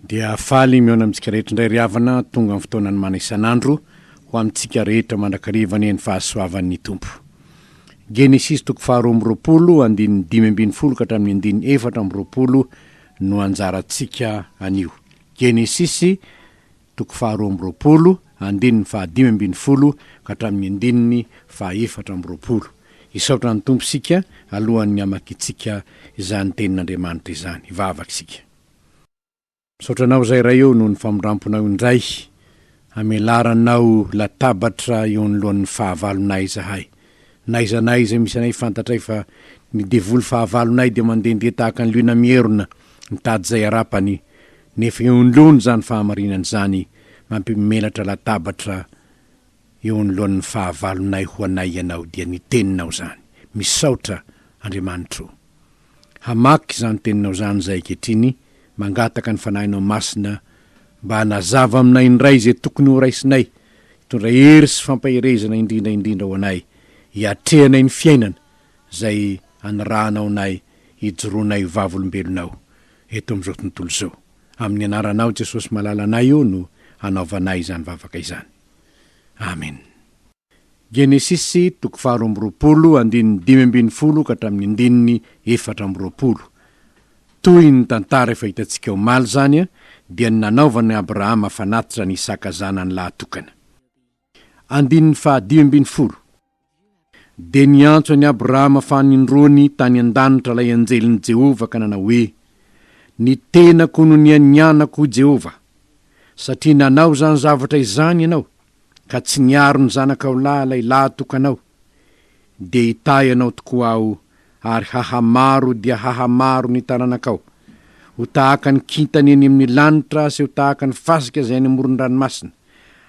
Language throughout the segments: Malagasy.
Dia faly miona amintsika rehetra indray riavana tonga amin'ny fotoanany mana isanandro ho amintsika rehetra mandrakariva ny fahasoavan'ny Tompo. Genesisy 2:20 ka hatramin'ny 4:20 no anjarantsika anio. Genesisy 2:20 ka hatramin'ny 4:20. Isaotra ny Tompo sika alohan'ny amakitsika izany tenin'Andriamanitra izany. Vavaksika. Saotranao zay ray eo no ny famondramponao indray, amelaranao latabatra eo anoloan'ny fahavalonay zahay. Naizanay zay misy anay fantatray fa ny devoly fahavalonay dia mandehandeha tahaka ny loina mierona, mitady zay arapany, nefa eo anoloany zany fahamarinany zany mampimelatra latabatra eo anoloan'ny fahavalonay ho anay ianao dia ny teninao zany. Misaotra Andriamanitra. Hamaky zany teninao zany zay ketriny, mangataka ny fanahinao masina mba hanazava aminay indray zay tokony ho raisinay, hitondra hery sy fampaherezana indrindra ho anay, hiatrehanay ny fiainana zay anirahanao anay hijoroanay vavolombelonao eto amin'izao tontolo zao. Amin'ny anaranao Jesosy malala anay io no hanaovanay izany vavaka izany. Amen. Genesisy 2:20 ka hatramin'ny 4:20. Toy ny tantara efa hitantsika omaly zany dia nanaovany Abrahama fanatitra ny Isaka zanany lahatokana. 20 dia niantso any Abrahama fanindroany tany an-danitra lay anjelin'i Jehovah ka nanao hoe, ny tenako no ny anianako Jehovah, satria nanao zany zavatra izany ianao, ka tsy niaro ny zanakao lahy lay lahatokanao, dia hitahy ianao tokoa aho, ary hahamaro dia hahamaro ny tananakao, ho tahaka ny kintany eny amin'ny lanitra sy ho tahaka ny fasika zay any amoron-dranomasina,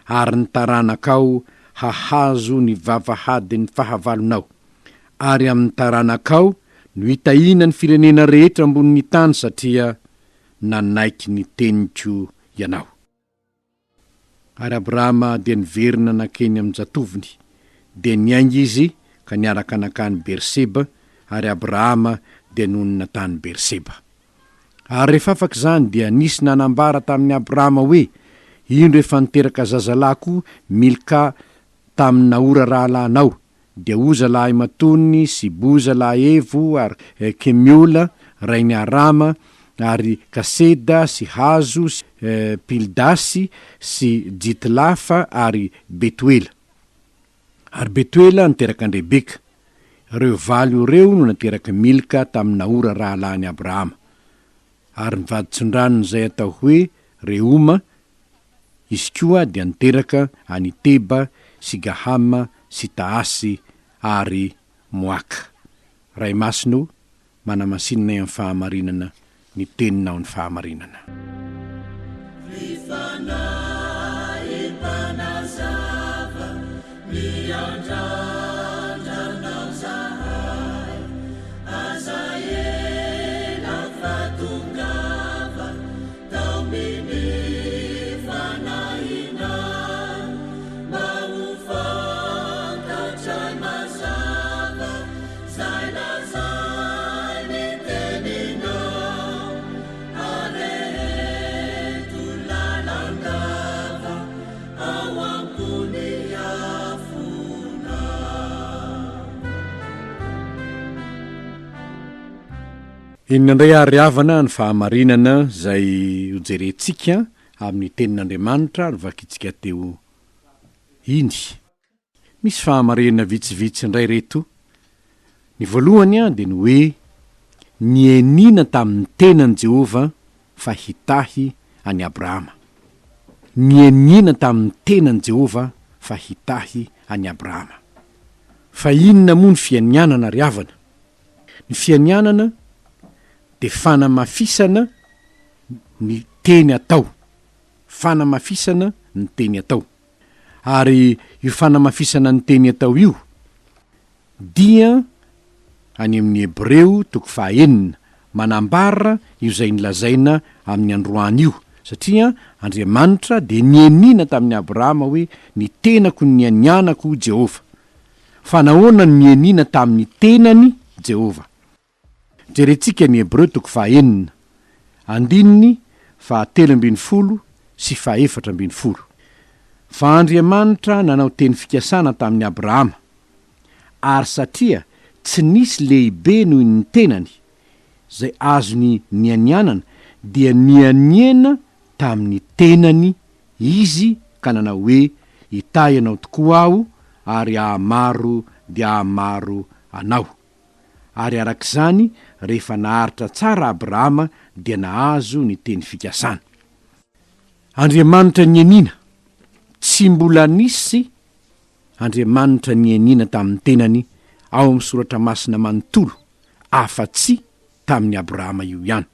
ary ny taranakao hahazo ny vavahady ny fahavalonao, ary amin'ny taranakao no hitahina ny firenena rehetra ambonin'ny tany satria nanaiky ny teniko ianao. Ary Abrahama dia niverina nakeny amin'ny jatoviny, dia niainga izy ka niaraka nakany Berseba, ary Abrahama dia nonina tany Berseba. Ary rehefa afaka zany dia nisy nanambara tamin'ny Abrahama hoe, indro efa niteraka zazalako Milka tamin'ny naora rahalahinao, dia Oza lahy matony sy Boza lahy Evo ary Kemiola rainy Arama ary Kaseda sy Hazo sy Pildasy sy Jitlafa ary Betuela. Ary Betuela niteraka an Rebeka. Reo valio reo no nateraka Milka tamin'ny naora rahalahiny Abrahama. Ary mivaditsondranony zay atao hoe Reuma, izy koa dia niteraka any Teba sy Gahama sy Taasy ary Moaka. Ray masino manamasinina amin'ny fahamarinana, ny teninao ny fahamarinana. Inandray ariavana ny fahamarinana zay hojerentsika amin'ny tenin'Andriamanitra vakitsika teo iny. Misy fahamarinana vitsivitsy indray reto. Ny voalohany dia ny hoe nienina tamin'ny tenan'i Jehovah fa hitahy any Abrahama. Nienina tamin'ny tenan'i Jehovah fa hitahy any Abrahama. Fa inona moa ny fianianana riavana? Ny fianianana dia fanamafisana ny teny atao. Fanamafisana ny teny atao. Ary io fanamafisana ny teny atao io dia any amin'ny Hebreo 9 manambara io zay nilazaina amin'ny androany io. Satria Andriamanitra dia nienina tamin'ny Abrahama hoe ny tenako ny anianako Jehovah. Fa nahoana ny nienina tamin'ny tenany Jehovah? Jerentsika ny Hebreo 9:1. 13:14. Fa Andriamanitra nanao teny fikasana tamin'ny Abrahama, ary satria tsy nisy lehibe noho ny tenany zay azony nianianana, dia nianiana tamin'ny tenany izy ka nanao hoe itahy ianao tokoa aho ary ahamaro dia ahamaro anao. Ary arak'izany rehefa naharitra tsara Abrahama dia nahazo ny teny fikasana. Andriamanitra nianina, tsy mbola nisy Andriamanitra nianina tamin'ny tenany ao amin'ny soratra masina manontolo afa-tsy tamin'ny Abrahama io ihany.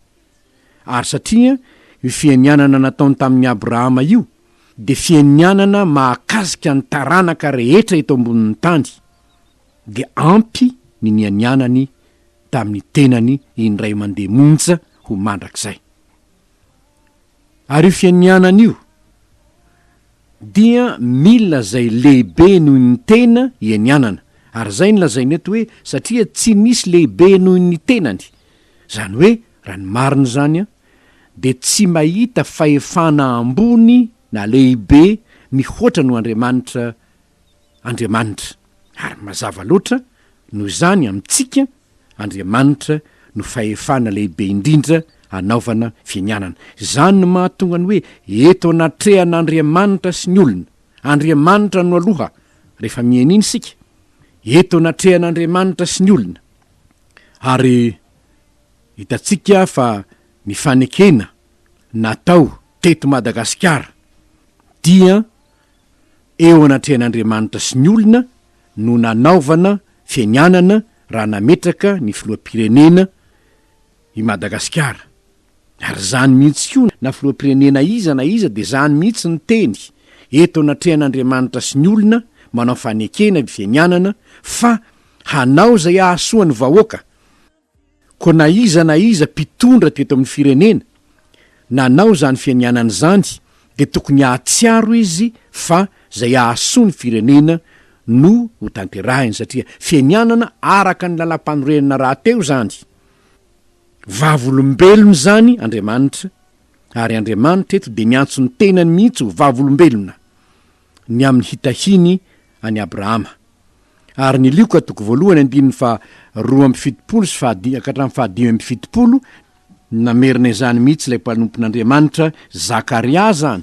Ary satria io fianianana nataony tamin'ny Abrahama io dia fianianana mahakasika ny taranaka rehetra eto ambonin'ny tany, dia ampy ny nianianany tamin'ny tenany indray mandeha monja ho mandrak'izay. Ary io fianianana io dia mila zay lehibe noho ny tena ianianana. Ary zay ny lazainy eto hoe satria tsy nisy lehibe noho ny tenany. Zany hoe raha ny marina zany dia tsy mahita fahefana ambony na lehibe mihoatra no Andriamanitra. Ary mazava loatra noho izany amintsika Andriamanitra no fahefana lehibe indrindra anaovana fianianana. Zany no mahatonga ny hoe eto anatrehan'Andriamanitra sy ny olona, Andriamanitra no aloha rehefa mianina isika, eto anatrehan'Andriamanitra sy ny olona. Ary hitatsika fa ny fanekena natao teto Madagasikara dia eo anatrehan'Andriamanitra sy ny olona no nanaovana fianianana raha nametraka ny filoham-pirenena i Madagasikara. Ary zany mihitsy koa na filoham-pirenena iza na iza dia zany mihitsy ny teny eto anatrehan'Andriamanitra sy ny olona manao fanekena fianianana fa hanao zay ahasoany vahoaka. Ko na iza mpitondra teto amin'ny firenena nanao zany fianianana zany dia tokony ahatsiaro izy fa zay ahasoany firenena no ho tanterahiny, satria fianianana araka ny lalam-panorenana raha teo zany. Vavolombelona zany Andriamanitra, ary Andriamanitra eto dia niantso ny tenany mihitsy ho vavolombelona ny amin'ny fitahiany any Abrahama. Ary ny lioka toko voalohany 2:7 sy 5:7 namerina izany mihitsy ilay mpanompon'Andriamanitra Zakaria zany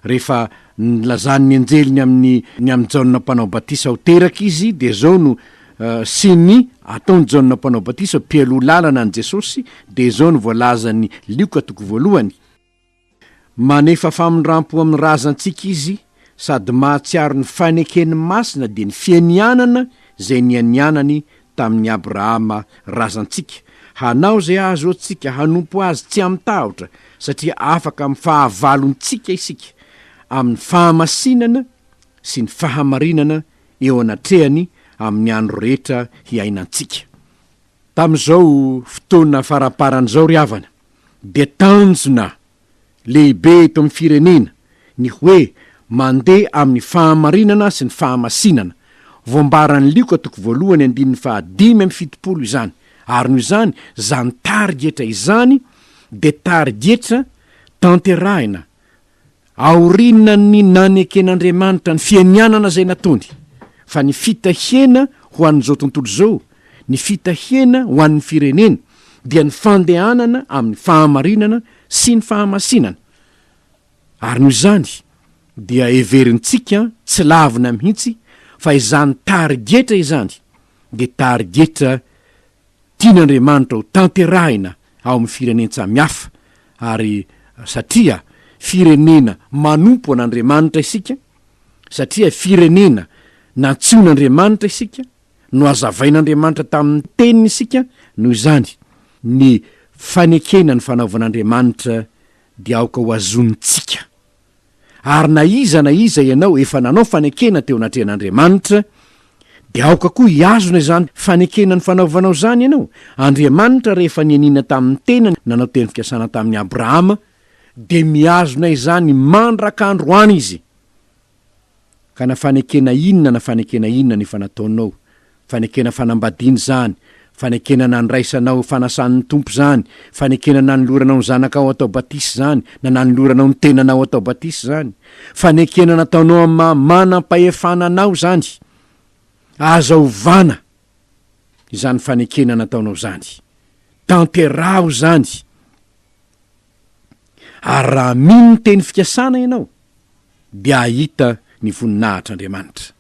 rehefa nilazany ny anjeliny amin'ny Jaona mpanao batisa ho teraka izy, dia zao no sy ny ataony Jaona mpanao batisa mpialoha lalana an Jesosy, dia zao no voalazany lioka toko voalohany. Manefa famindrampo amin'ny razantsika izy sady mahatsiaro ny fanekeny masina dia ny fianianana zay nianianany tamin'ny Abrahama razantsika, hanao zay azo antsika hanompo azy tsy amtahotra, satria afaka amin'ny fahavalontsika isika amin'ny fahamasinana sy ny fahamarinana eo anatrehany amin'ny andro rehetra hiainantsika. Tamin'izao fotoana faraparan'izao ry havana dia tanjona lehibe eto amin'ny firenena ny hoe mandeha amin'ny fahamarinana sy ny fahamasinana. Voambaran'ny lioka toko voalohany 5:7 izany. Ary noho izany zany targetra izany dia targetra tanterahina aorinana ny naneken'Andriamanitra ny fianianana zay nataony. Fa ny fitahiana ho an'izao tontolo zao, ny fitahiana ho an'ny firenena dia ny fandehanana amin'ny fahamarinana sy ny fahamasinana. Ary noho izany dia everintsika tsy lavina mihitsy fa izany targetra izany dia targetra tian'Andriamanitra ho tanterahina ao amin'ny firenena samihafa. Ary satria firenena manompo an'Andriamanitra isika, satria firenena nantsoin'Andriamanitra isika, no azavain'Andriamanitra tamin'ny teniny isika, noho izany ny fanekena ny fanaovan'Andriamanitra dia aoka ho azonitsika. Ary na iza ianao efa nanao fanekena teo anatrehan'Andriamanitra dia aoka koa hiazona izany fanekena ny fanaovanao zany ianao. Andriamanitra rehefa nianina tamin'ny tena nanao teny fikasana tamin'ny Abrahama dia miazona izany mandrak'androany izy. Ka na fanekena inona na fanekena inona ny fanataonao, fanekena fanambadiana zany, fanekena nandraisanao fanasan'ny tompo zany, fanekena nanoloranao ny zanakao atao batisy zany, na nanoloranao ny tenanao atao batisy zany, fanekena nataonao manam-pahefananao zany, aza ovana izany fanekena nataonao zany, tanterao zany. Ary raha mino ny teny fikasana ianao, dia ahita ny voninahitr'Andriamanitra.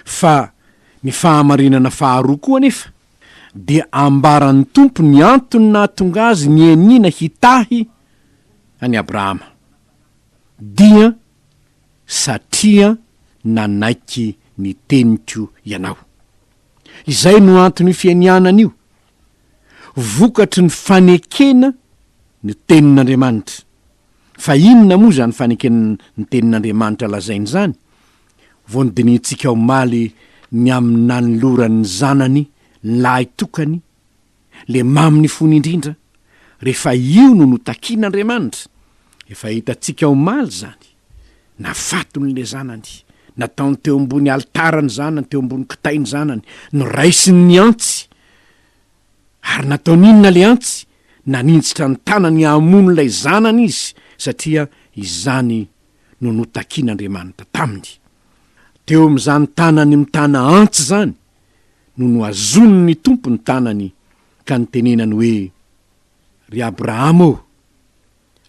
Fa ny fahamarinana faharoa koa nefa dia ambaran'ny tompo ny antony nahatonga azy ny enina hitahy any Abrahama, dia satria nanaiky ny teniko ianao. Izay no antony fianianan'io, vokatry ny fanekena ny tenin'Andriamanitra. Fa inona moa zany fanekena ny tenin'Andriamanitra lazainy zany? Vonodinitsika omaly ny amin'ny nanoloran'ny zanany lahy tokany, le maminy fony indrindra, rehefa io no notakian'Andriamanitra. Efa hitatsika omaly zany, nafatony le zanany, nataony teo ambony altarany zanany, teo ambony kitainy zanany, noraisiny ny antsy. Ary nataony inona le antsy? Nanintsitra ny tanany hamono lay zanany izy, satria izany no notakian'Andriamanitra taminy. Teo am'izany tanany mitana antsy zany, no azon'ny ny tompo ny tanany, ka nitenenany hoe, ry Abrahama ô,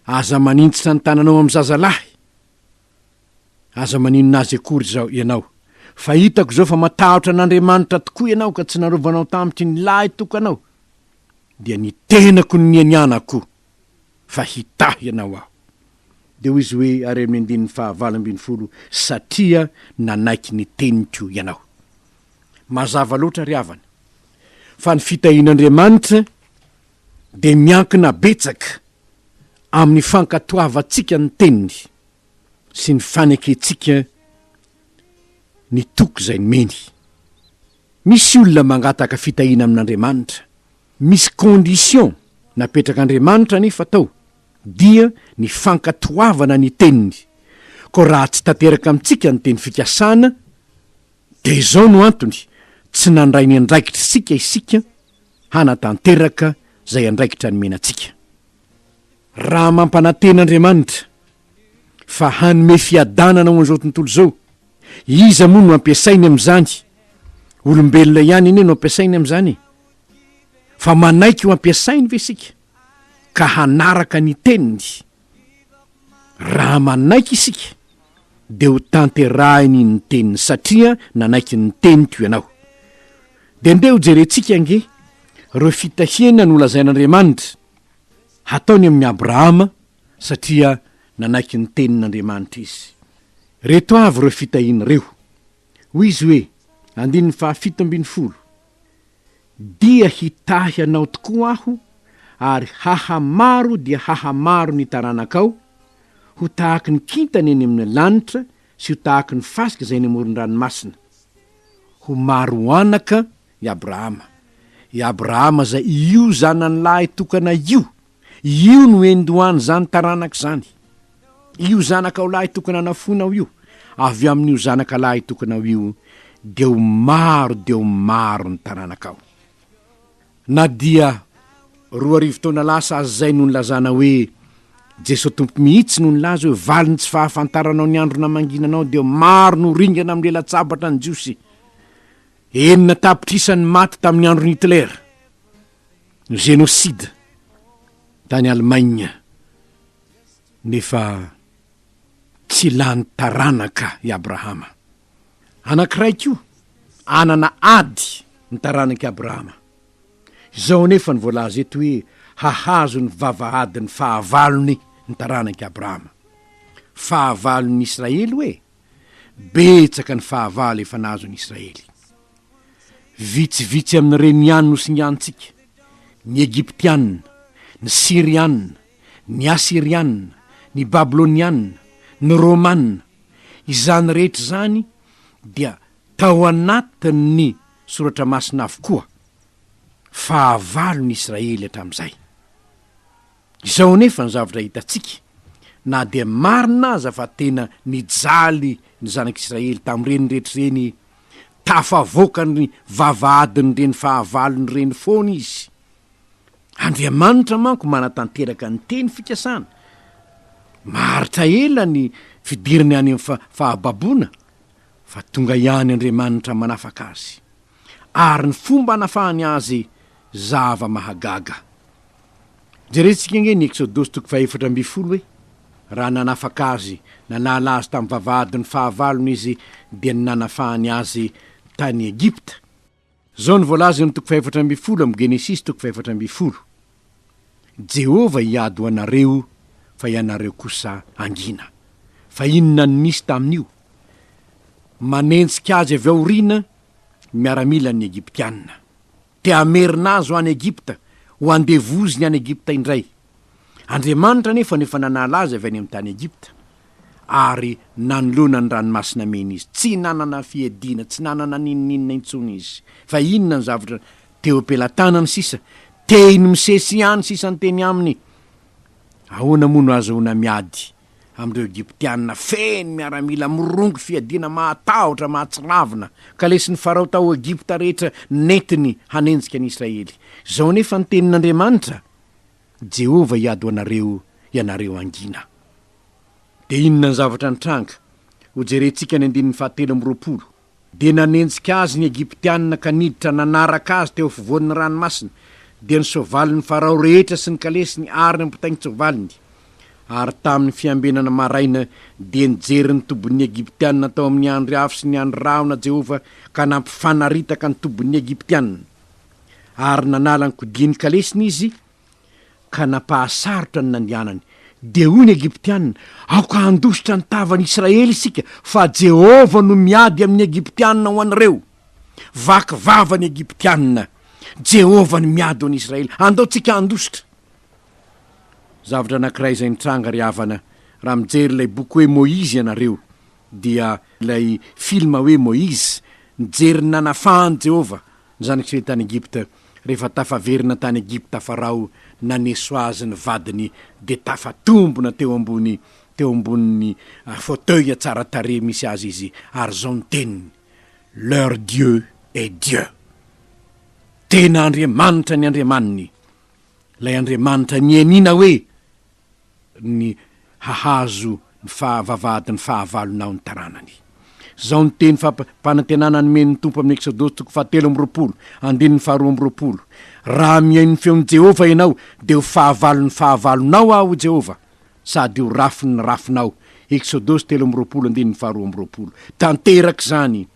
aza manintsitra ny tananao amin'ny zazalahy, aza maninona azy akory zao ianao, fa hitako zao fa matahotra n'Andriamanitra tokoa ianao ka tsy narovanao tamitry ny lahy tokanao, dia ny tenako ny anianako, fa hitahy ianao aho. De hoy izy hoe ary amin'ny andininy 20, satria nanaiky ny teniko ianao. Mazava loatra ry havana, fa ny fitahian'Andriamanitra de miankina betsaka amin'ny fankatoavantsika ny teniny sy ny faneketsika ny toko zay meny. Misy olona mangataka fitahiana amin'Andriamanitra, misy condition napetrak'Andriamanitra nefa tao, dia ny fankatoavana ny teniny. Ko raha tsy tanteraka amintsika ny teny fikasana, de izao no antony tsy nandray ny andraikitra sika isika hanatanteraka zay andraikitra ny menantsika. Raha mampanaten'Andriamanitra fa hanome fiadanana ho an'izao tontolo zao, iza moa no ampiasainy am'izany? Olombelona ihany ine no ampiasainy am'izany, fa manaiky ho ampiasainy ve sika ka hanaraka ny teniny? Raha manaiky isika de ho tanterahiny ny teniny, satria nanaiky ny teniko ianao. De nde ho jerentsika ange reo fitahiana no lazain'Andriamanitra hataony amin'ny Abrahama, satria nanaiky ny tenin'Andriamanitra izy. Reto avy reo fitahiana reo. Hoy izy hoe, 17, dia hitahy anao tokoa aho, ary hahamaro dia hahamaro ny taranakao, ho tahaky ny kintany eny amin'ny lanitra, sy ho tahaky ny fasika zay ny amoron-dranomasina. Ho maro anaka i Abrahama. I Abrahama zay io zanany lahy tokana io no endohany zany taranaky zany. Io zanakao lahy tokana nafonao io, avy amin'io zanaka lahy tokanao io, de ho maro ny taranakao. Na dia 2 taona lasa azy zay no nilazana hoe Jehovah Tompo mihitsy no nilaza hoe valiny tsy fahafantaranao ny andro namanginanao, de maro no ringana amin'ny lela-tsabatra ny jiosy. 9 tapitrisany maty tamin'ny andron'ny Hitler, no génocide tany Allemagne, nefa tsy lany taranaka i Abrahama. Anankiraiky io anana ady ny taranaky Abrahama. Zao nefa ny voalaza eto hoe hahazo ny vavahady ny fahavalony ny taranaky Abrahama. Fahavalon'ny Israely hoe, betsaka ny fahavalo efa nazo ny Israely. Vitsivitsy amin'ny renianina sy ny antsika, ny Egyptianina, ny Sirianina, ny Asirianina, ny Babylonianina, ny Romanina, izany rehetra zany dia tao anatin'ny soratra masina avokoa fahavalony Israely hatramin'izay. Izao nefa ny zavatra hitantsika, na dia marina aza fa tena nijaly ny zanak'Israely tamin'ireny rehetrareny, tafavoakany vavahadiny reny fahavalony reny foana izy. Andriamanitra manko manatanteraka ny teny fikasana. Maharitra ela ny fidiriny any amin'ny fahababoana, fa tonga ihany Andriamanitra manafaka azy. Ary ny fomba anafahany azy zava mahagaga. Jerentsika nge ny Exodosy 4:20 hoe, raha nanafaka azy, nanala azy tamin'ny vavahadiny fahavalony izy, dia nanafahany azy tany Egipta. Zao ny voalaza ny 4:20 amin'ny Genesisy 4:20. Jehovah iady ho anareo, fa ianareo kosa angina. Fa inona ny nisy tamin'io? Manentsika azy avy aoriana, miaramila ny Egyptianina. Te amerina azy ho any Egipta, ho andevoziny any Egipta indray. Andriamanitra nefa nanala azy avy any amin'ny tany Egipta, ary nanolona ny ranomasina mena izy. Tsy nanana fiedina, tsy nanana ninninina intsony izy. Fa inona ny zavatra teo ampelantanany sisa, teny misesy ihany sisa ny teny aminy. Ahoana moa no azahoana miady amin'ireo Egyptianina feny miaramila, mirongo fiadina mahatahotra, mahatsiravina, ka lesy ny Farao tao Egipta rehetra netiny hanenjika ny Israely. Zao nefa ny tenin'Andriamanitra, Jehovah iady ho anareo, ianareo angina. De inona ny zavatra nitranga? Ho jerentsika ny 7:20. De nanenjika azy ny Egyptianina ka niditra nanaraka azy teo afovoan'ny ranomasina, dia ny soavalin'ny Farao rehetra sy ny kalesiny ary ny ampitainy soavaliny. Ary tamin'ny fiambenana maraina dia nijery ny tobon'ny Egyptianina tao amin'ny andro afo sy ny andro rahona Jehovah, ka nampifanaritaka ny tobon'ny Egyptianina. Ary nanala ny kodiany kalesiny izy, ka napahasarotra ny nandianany. De hoy ny Egyptianina, aoka handositra ny tavan'ny Israely isika, fa Jehovah no miady amin'ny Egyptianina ho anareo. Vaky vava ny Egyptianina, Jehovah no miady ho an'i Israely, andao tsika handositra. Zavatra anankiray izay nitranga ry havana, raha mijery ilay boky hoe Moïse ianareo, dia ilay filma hoe Moïse nijery ny nanafahany Jehovah ny zanak'Israely tany Egipta, rehefa tafaverina tany Egipta Farao, naneso azy ny vadiny, de tafatombona teo ambony fauteuil tsara tarehy misy azy izy, ary zao ny teniny, leur Dieu est Dieu. Tena Andriamanitra ny Andriamaniny, lay Andriamanitra ny enina hoe ny hahazo ny vavahadiny fahavalonao ny taranany. Zao ny teny fampanantenana ny men'ny Tompo amin'ny Exodosy 7:20, 2:20. Raha mihaino ny feon'ny Jehovah ianao, de ho fahavalony fahavalonao aho Jehovah, sady ho rafiny ny rafinao. Exodosy 3:20, 2:20. Tanteraka zany.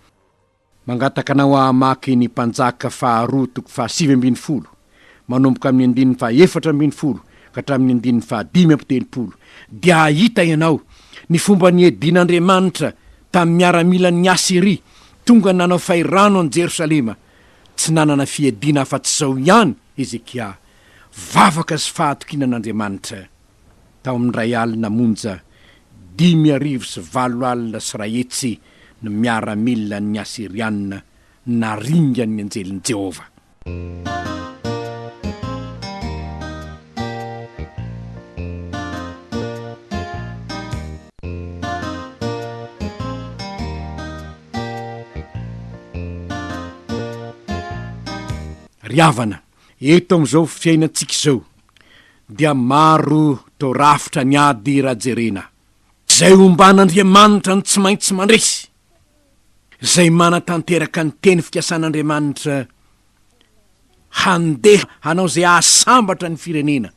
Mangataka anao hamaky ny mpanjaka 2:7, manomboka amin'ny 4:4 ka hatramin'ny 5:30. Dia ahita ianao ny fomba ny edin'Andriamanitra tamin'ny miaramila ny Asiria, tonga nanao fairano an Jerosalema. Tsy nanana fiedina afa-tsy zao ihany Ezekia, vavaka sy fahatokinan'Andriamanitra. Tao amin'ny ray alina monja 5:20 alina sy ray hetsy, ny miaramila ny Asirianina naringany ny anjelin'i Jehovah. Riavana, eto am'izao fiainantsika izao, dia maro to rafitra ny ady rajerena, zay omban'Andriamanitra ny tsy maintsy mandresy, zay manatanteraka ny teny fikasan'Andriamanitra, handeha hanao zay ahasambatra ny firenena.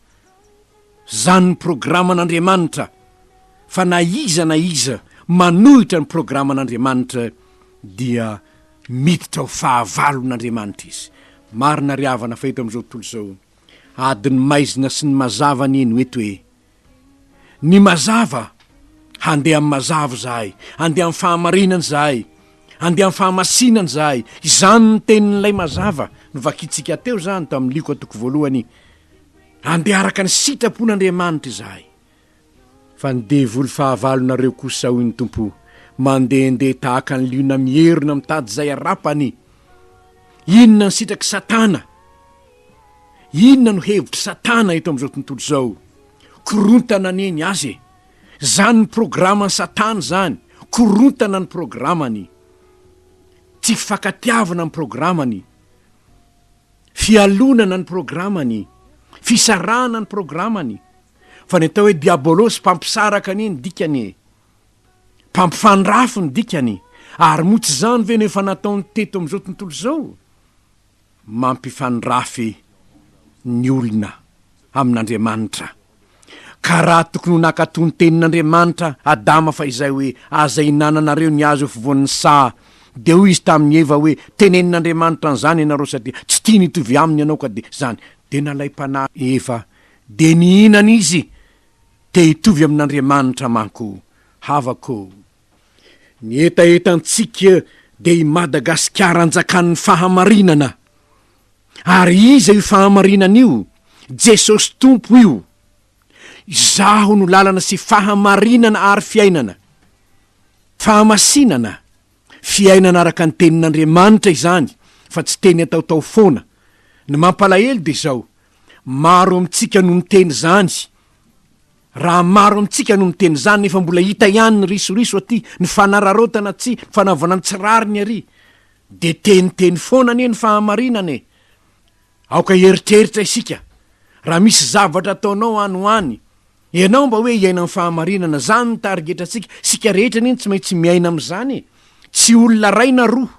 Zany ny programan'Andriamanitra, fa na iza manohitra ny programan'Andriamanitra, dia miditra ho fahavalon'Andriamanitra izy. Marina ry havana, fa eto am'izao tontolo izao, adiny maizina sy ny mazava ny eny eto hoe, ny mazava, handeha amin'ny mazava zahay, handeha amin'ny fahamarinany zahay, handeha amin'ny fahamasinany zahay. Izany ny tenin'ilay mazava no vakitsika teo zany tao amin'ny 1:1, handeha araka ny sitrapon'Andriamanitra izahay. Fa ny devoly fahavalonareo kosa hoy ny Tompo, mandehandeha tahaka ny liona mierina mitady zay arapany. Inona ny sitraky Satana? inona no hevitra satana eto amin'izao tontolo zao? Korontana neny azy e. Zany ny programany satana zany. Korontana ny programany. Tsy fakatiavana ny programany. Fialonana ny programany. Fisarana ny programany. Fa ny atao hoe diabolosy mpampisaraka neny dikany. Mpampifandrafo ny dikany. Ary motsy zany ve nefa nataony teto amin'izao tontolo zao? Mampifandrafy ny olona amin'Andriamanitra. Ka raha tokony ho nakatony tenin'Andriamanitra Adama fa izay hoe aza inananareo ny azo fivoan'ny sa, de hoy izy tamin'ny Eva hoe tenenin'Andriamanitra an'izany ianareo satria tsy tia nitovy aminy ianao ka de zany. De nalay-panahy Eva, de nihinana izy te hitovy amin'Andriamanitra manko. Havako, ny etaetantsika de i Madagasikara anjakan'ny fahamarinana. Ary iza io fahamarinana io? Jesosy Tompo io. Zaho no lalana sy fahamarinana ary fiainana. Fahamasinana. Fiainana araka ny tenin'Andriamanitra izany, fa tsy teny ataotao foana. Ny mampalahelo de zao, maro amintsika no miteny zany. Raha maro amintsika no miteny zany nefa mbola hita ihany ny risoriso aty, ny fanararotana tsy, ny fanaovana ny tsirariny ary. De teniteny foana ne ny fahamarinana e. Aoka eritreritra isika. Raha misy zavatra ataonao anoany, ianao mba hoe iaina amin'ny fahamarinana, zany ny targetra sika. Sika rehetra neny tsy maintsy miaina amin'izany e. Tsy olona ray na roa,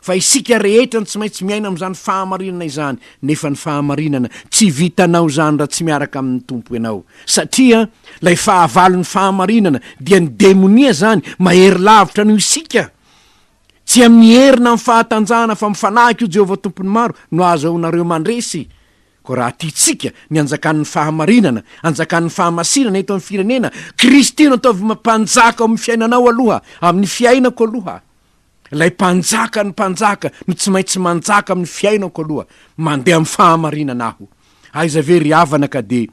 fa isika rehetra ny tsy maintsy miaina amin'izany fahamarinana izany. Nefa ny fahamarinana tsy vitanao zany raha tsy miaraka amin'ny Tompo ianao. Satria lay fahavalon'ny fahamarinana dia ny demonia zany mahery lavitra no isika. Tsy amin'ny herina amin'ny fahatanjahana fa mifanahiky io Jehovah Tompony maro no azahoanareo mandresy. Ko raha tiatsika ny anjakan'ny fahamarinana, anjakan'ny fahamasinana eto amin'ny firenena, Kristy no ataovy mpanjaka amin'ny fiainanao aloha, amin'ny fiainako aloha. Lay mpanjaka ny mpanjaka no tsy maintsy manjaka amin'ny fiainako aloha, mandeha amin'ny fahamarinana aho. Aiza ve ry havana ka de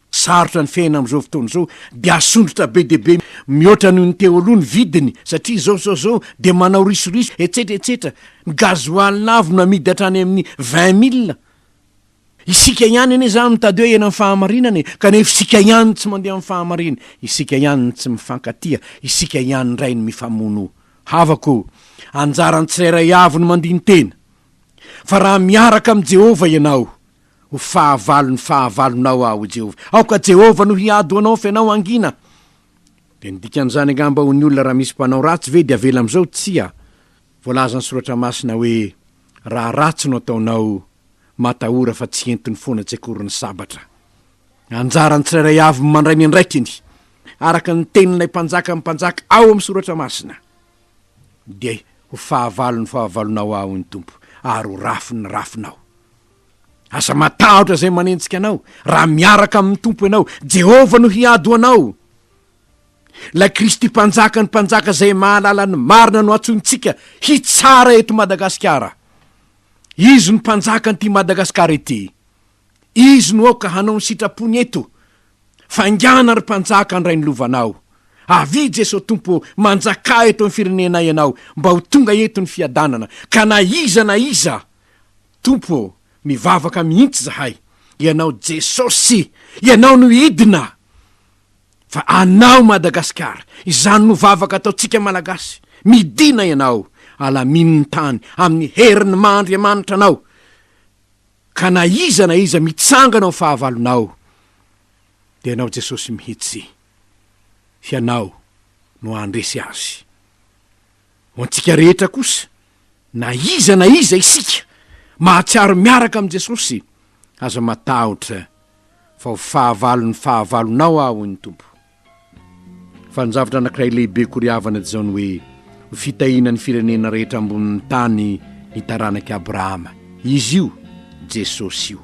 sarotra ny fiaina amin'izao fotoana zao, de asondrotra be dehibe mihoatra noho ny teo aloha ny vidiny, satria zao de manao risoriso etsetra. Ny gazoaly navo no amidy hatrany amin'ny 20 000. Isika ihany ane zany mitady hoe iana amin'ny fahamarinana, kanefa isika ihany tsy mandeha amin'ny fahamarinana, isika ihany tsy mifankatia, isika ihany ndray ny mifamono. Havako, anjarany tsirairay avy no mandiny tena. Fa raha miaraka amin'ny Jehovah ianao, ho fahavalony fahavalonao aho Jehovah. Aoka Jehovah no hiady anao fa ianao angina. De ny dikan'izany angamba ho ny olona raha misy mpanao ratsy ve de avela amin'izao tsia. Voalaza ny soratra masina hoe raha ratsy no ataonao, matahora fa tsy entiny foana tsy akory ny sabatra. Anjarany tsirairay avy mandray ny andraikiny, araka ny tenin'ilay mpanjaka mpanjaka ao amin'ny soratra masina, de ho fahavalony fahavalonao aho ny Tompo, ary ho rafiny rafinao. Asa matahotra zay manentsika anao, raha miaraka amin'ny Tompo ianao, Jehovah no hiady anao. La Kristy mpanjaka ny mpanjaka zay mahalala ny marina no atsontsika hitsara eto Madagasikara. Izy no mpanjaka ny ty Madagasikara ety. Izy no aoka hanao ny sitrapony eto. Fangana ry mpanjaka ndray ny lovanao. Avy Jesosy Tompo manjaka eto amin'ny firenena ianao, mba ho tonga eto ny fiadanana. Ka na iza Tompo, mivavaka mihitsy zahay. Ianao Jesosy, ianao no idina. Fa anao Madagasikara, izany no vavaka ataotsika malagasy. Midina ianao, alamin'ny tany amin'ny herin'ny Andriamanitra anao. Ka na iza mitsangana ao fahavalonao, de ianao Jesosy mihitsy. Fianao no andresy azy. Ho antsika rehetra kosa, na iza isika mahatsiaro miaraka amin'ny Jesosy, aza matahotra fa ho fahavalony fahavalonao aho ny Tompo. Fa ny zavatra anankiray lehibe koriavana zao ny hoe ho fitahiana ny firenena rehetra ambonin'ny tany ny taranaky Abrahama. Izy io Jesosy io.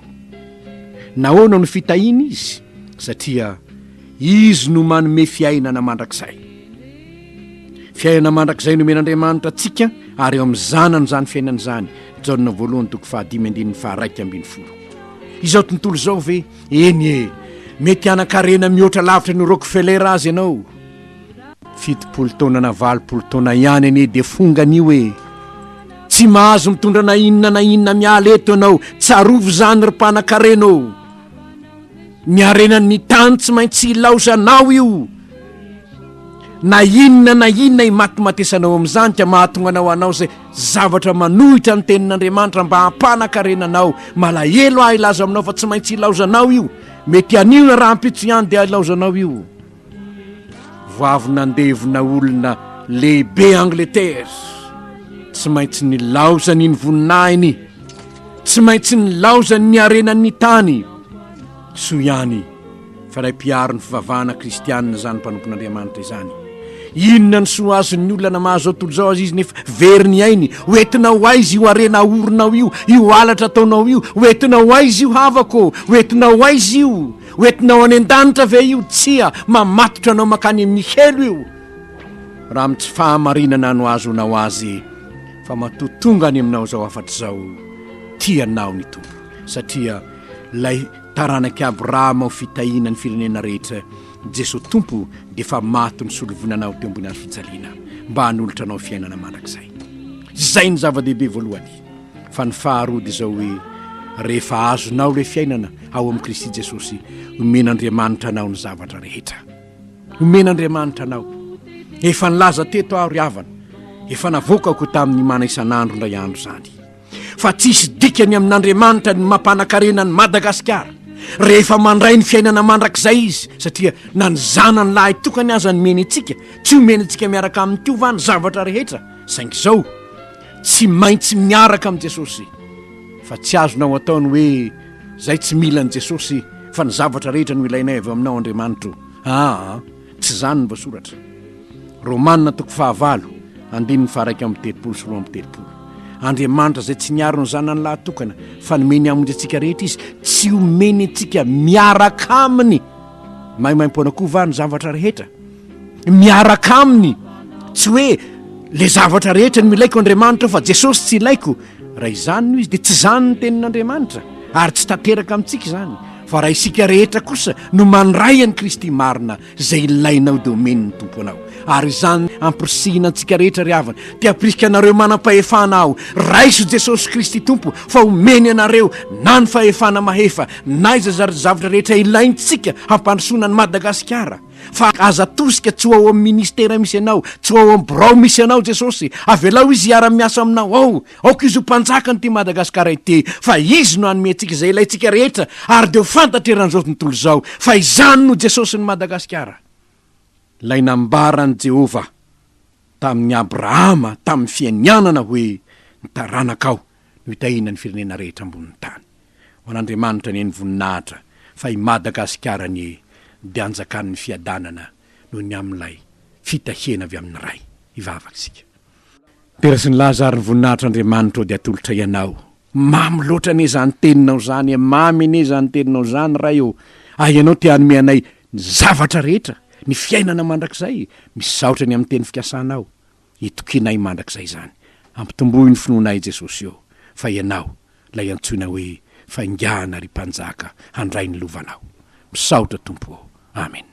Nahoana no fitahiana izy? Satria izy no manome fiainana mandrakizay. Fiainana mandrakizay no men'Andriamanitra atsika, ary eo amin'ny zanany zany fiainana zany. Jaona voalohany toko 5:1. Izao tontolo zao ve? Eny mety anan-karena mihoatra lavitra ny Rockefeller azy ianao. 70 taona na 80 taona ihany ane de fongan'io tsy mahazo mitondra na inona miala eto anao, tsarovo zany ry mpanan-karena ô. Ny arenan'ny tany tsy maintsy ilaozanao io, na inona imatimatesanao amin'izany ka mahatonga anao anao zay zavatra manohitra ny tenin'Andriamanitra mba hampanankarenanao. Malahelo ilaza aminao fa tsy maintsy ilaozanao io. Mety anio na raha ampitso ihany dia ilaozanao io. Voavy nandevona olona lehibe Angleterre, tsy maintsy nilaozany ny voninahiny, tsy maintsy nilaozany ny arenan'ny tany. So ihany fa ray mpiaro ny fivavahana kristianina zany mpanompon'Andriamanitra izany. Inona ny soa azon'ny olona na mahazo tontolo zao azy izy nefa veriny ainy. Hoentinao aizy io arena ahorinao io alatra ataonao io, hoentinao aizy io havako, hoentinao aizy io, hoentinao any an-danitra ve io, tsia mamatotra anao makany amin'ny helo io. Raha mitsy fahamarinana no azonao azy, fa matotongany aminao zao afatra zao, tianao ny tompo. Satria lay taranaky Abrahama ho fitahiana ny firenena rehetra, Jehovah Tompo dia fa maty ny solovonanao teo ambony hazo fijaliana mba hanolotra anao fiainana mandrakizay. Zay ny zava-dehibe voalohany. Fa ny faharoa dia zao hoe rehefa azonao le fiainana ao amin'ny Kristy Jesosy, omen'Andriamanitra anao ny zavatra rehetra. Omen'Andriamanitra anao. Efa nilaza teto aho ry havana, efa navokako tamin'ny mana isanandro ndray andro zany, fa tsisy dikany amin'Andriamanitra ny mampanankarena ny Madagasikara rehefa mandray ny fiainana mandrakizay izy, satria na ny zanany lahy tokany aza ny meny antsika, tsy homeny antsika miaraka amin'ny tovany zavatra rehetra. Saingy zao tsy maintsy miaraka amin'ny Jesosy, fa tsy azonao ataony hoe zay tsy mila ny Jesosy fa ny zavatra rehetra no ilainay avy aminao Andriamanitra. Tsy zany ny voasoratra. Romanina 5:1-3:30. Andriamanitra zay tsy niaro ny zanany lahy tokana fa nomeny amindry antsika rehetra izy, tsy homeny antsika miaraka aminy. Maimaimpona-koa ny zavatra rehetra miaraka aminy, tsy hoe le zavatra rehetra no ilaiko Andriamanitra fa Jesosy tsy ilaiko. Raha izany no izy dia tsy zany ny tenin'Andriamanitra ary tsy tanteraka amintsika izany. Fa raha isika rehetra kosa no mandray an'i Kristy marina, zay ilainao dia omen'ny tompo anao. Ary izany ampirisihina antsika rehetra ry havana, dia ampirisika anareo manam-pahefana aho. Raiso Jesosy Kristy Tompo fa omeny anareo na ny fahefana mahefa na iza zavatra rehetra ilaintsika hampandrosoana ny Madagasikara. Fa aza tosika tsy ho ao amin'ny ministera misy anao, tsy ho ao amin'ny birao misy anao Jesosy, avelao izy hiara-miasa aminao aoka izy ho mpanjaka ny ty Madagasikara ity, fa izy no hanome antsika izay ilaintsika rehetra. Ary dia ho fantatreran'izao tontolo zao fa izany no Jesosy ny Madagasikara. Lay nambarany Jehovah tamin'ny Abrahama tamin'ny fianianana hoe ny taranakao no hitahiana ny firenena rehetra ambonin'ny tany. Ho an'Andriamanitra ny voninahitra fa i Madagasikara ny dia anjakan'ny fiadanana noho ny amin'ilay fitahiana avy amin'ny ray ivavakisika. Terasy ny laza ary ny voninahitr'Andriamanitra dia atolotra ianao. Mamy loatra ane zany teninao zany, mamy ane zany teninao zany ray eo. Ianao te hanome anay ny zavatra rehetra, ny fiainana mandrakizay, misaotra ny amin'ny teny fikasanao. Itokinay mandrakizay zany. Ampitomboy ny finoanay Jesosy eo. Fa ianao lay antsoina hoe faingana ry mpanjaka handray ny lovanao. Misaotra Tompo. Amen.